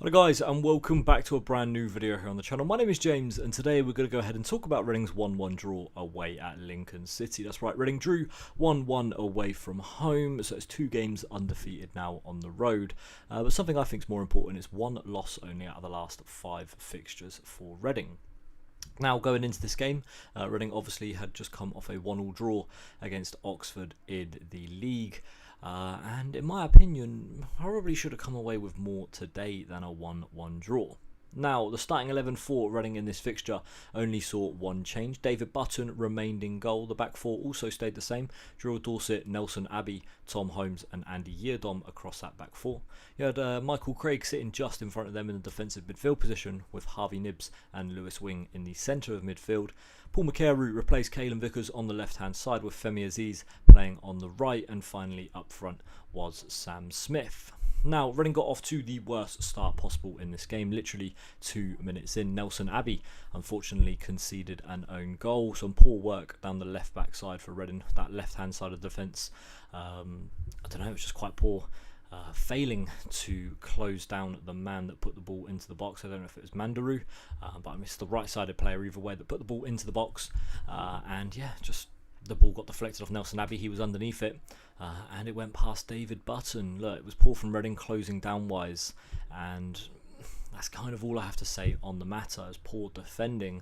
Hello guys, and welcome back to a brand new video here on the channel. My name is James, and today we're going to go ahead and talk about Reading's 1-1 draw away at Lincoln City. That's right, Reading drew 1-1 away from home, so it's 2 games undefeated now on the road. But something I think is more important is 1 loss only out of the last 5 fixtures for Reading. Now, going into this game, Reading obviously had just come off a 1-1 draw against Oxford in the league. And in my opinion, probably should have come away with more today than a 1-1 draw. Now, the starting 11 for Reading in this fixture only saw one change. David Button remained in goal. The back four also stayed the same. Drew Dorset, Nelson Abbey, Tom Holmes and Andy Yeardom across that back four. You had Michael Craig sitting just in front of them in the defensive midfield position, with Harvey Knibbs and Lewis Wing in the centre of midfield. Paul McCarroll replaced Caelan Vickers on the left-hand side, with Femi Aziz playing on the right, and finally up front was Sam Smith. Now, Reading got off to the worst start possible in this game. Literally 2 minutes in, Nelson Abbey unfortunately conceded an own goal. Some poor work down the left-back side for Reading, that left-hand side of the defence. I don't know, it was just quite poor. Failing to close down the man that put the ball into the box. I don't know if it was Mandaru, but I missed the right-sided player either way that put the ball into the box. And yeah, just the ball got deflected off Nelson Abbey. He was underneath it, and it went past David Button. Look, it was poor from Reading closing down wise, and that's kind of all I have to say on the matter, as poor defending.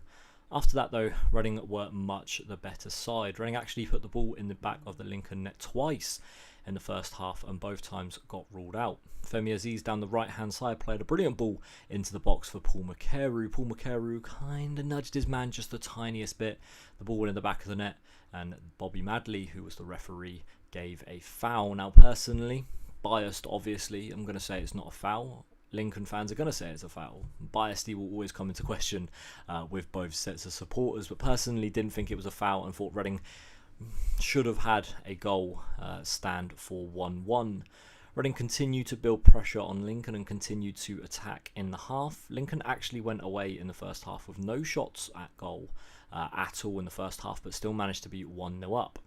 After that though, Reading were much the better side. Reading actually put the ball in the back of the Lincoln net twice in the first half, and both times got ruled out. Femi Aziz down the right hand side played a brilliant ball into the box for Paul McCarroll. Paul McCarroll kind of nudged his man just the tiniest bit. The ball went in the back of the net, and Bobby Madley, who was the referee, gave a foul. Now, personally, biased obviously, I'm going to say it's not a foul. Lincoln fans are going to say it's a foul. Biased will always come into question with both sets of supporters, but personally didn't think it was a foul and thought Reading should have had a goal stand for 1-1. Reading continued to build pressure on Lincoln and continued to attack in the half. Lincoln actually went away in the first half with no shots at goal at all in the first half, but still managed to be 1-0 up.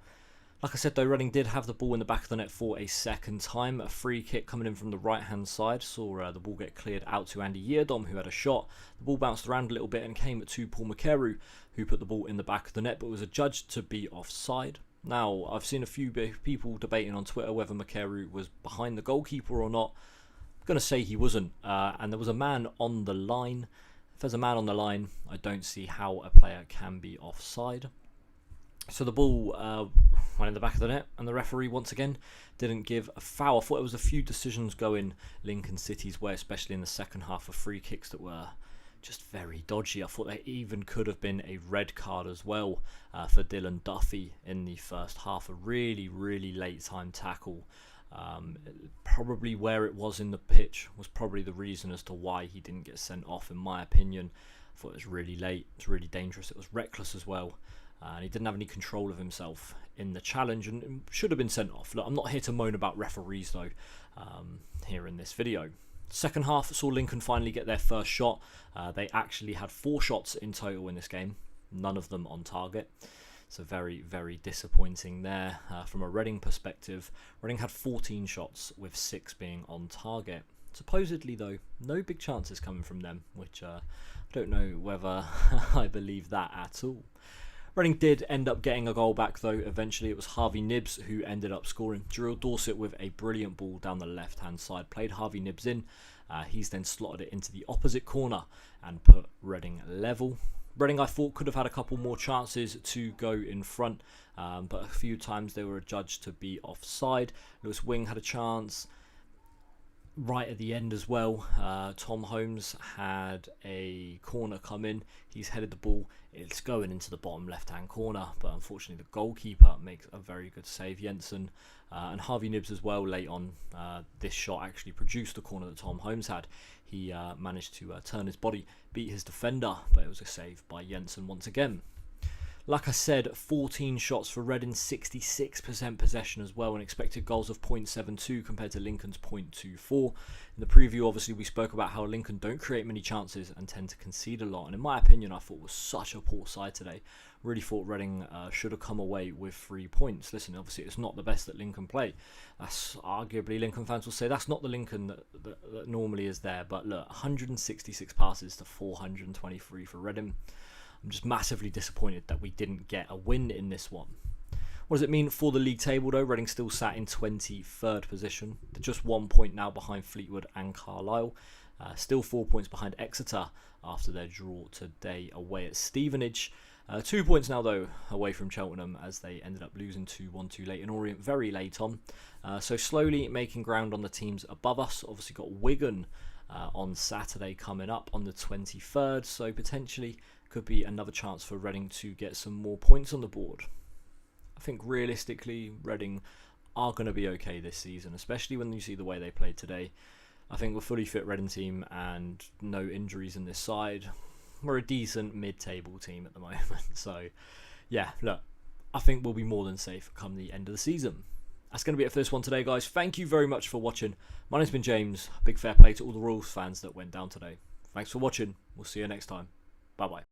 Like I said though, Reading did have the ball in the back of the net for a second time. A free kick coming in from the right hand side saw the ball get cleared out to Andy Yeardom, who had a shot. The ball bounced around a little bit and came to Paul McCarroll, who put the ball in the back of the net, but was adjudged to be offside. Now, I've seen a few people debating on Twitter whether McCarroll was behind the goalkeeper or not. I'm going to say he wasn't, and there was a man on the line. If there's a man on the line, I don't see how a player can be offside. So the ball went in the back of the net, and the referee once again didn't give a foul. I thought there was a few decisions going Lincoln City's way, especially in the second half, of free kicks that were just very dodgy. I thought there even could have been a red card as well for Dylan Duffy in the first half. A really, really late time tackle. Probably where it was in the pitch was probably the reason as to why he didn't get sent off, in my opinion. I thought it was really late. It was really dangerous. It was reckless as well. And he didn't have any control of himself in the challenge and should have been sent off. Look, I'm not here to moan about referees though here in this video. Second half saw Lincoln finally get their first shot. They actually had 4 shots in total in this game, none of them on target. So very, very disappointing there from a Reading perspective. Reading had 14 shots with 6 being on target. Supposedly though, no big chances coming from them, which I don't know whether I believe that at all. Reading did end up getting a goal back though. Eventually it was Harvey Knibbs who ended up scoring. Drew Dorset with a brilliant ball down the left hand side, played Harvey Knibbs in. He's then slotted it into the opposite corner and put Reading level. Reading, I thought, could have had a couple more chances to go in front, but a few times they were adjudged to be offside. Lewis Wing had a chance right at the end as well. Tom Holmes had a corner come in. He's headed the ball. It's going into the bottom left-hand corner, but unfortunately the goalkeeper makes a very good save, Jensen. And Harvey Knibbs as well late on. This shot actually produced the corner that Tom Holmes had. He managed to turn his body, beat his defender, but it was a save by Jensen once again. Like I said, 14 shots for Reading, 66% possession as well, and expected goals of 0.72 compared to Lincoln's 0.24. In the preview, obviously, we spoke about how Lincoln don't create many chances and tend to concede a lot. And in my opinion, I thought it was such a poor side today. Really thought Reading should have come away with 3 points. Listen, obviously, it's not the best that Lincoln play. That's arguably, Lincoln fans will say, that's not the Lincoln that normally is there. But look, 166 passes to 423 for Reading. I'm just massively disappointed that we didn't get a win in this one. What does it mean for the league table though? Reading still sat in 23rd position. They're just 1 point now behind Fleetwood and Carlisle. Still 4 points behind Exeter after their draw today away at Stevenage. 2 points now though away from Cheltenham as they ended up losing 2-1 to Leyton Orient very late on. So slowly making ground on the teams above us. Obviously got Wigan on Saturday coming up on the 23rd. So potentially could be another chance for Reading to get some more points on the board. I think realistically, Reading are going to be okay this season, especially when you see the way they played today. I think we're a fully fit Reading team and no injuries in this side. We're a decent mid-table team at the moment. So, yeah, look, I think we'll be more than safe come the end of the season. That's going to be it for this one today, guys. Thank you very much for watching. My name's been James. Big fair play to all the Royals fans that went down today. Thanks for watching. We'll see you next time. Bye-bye.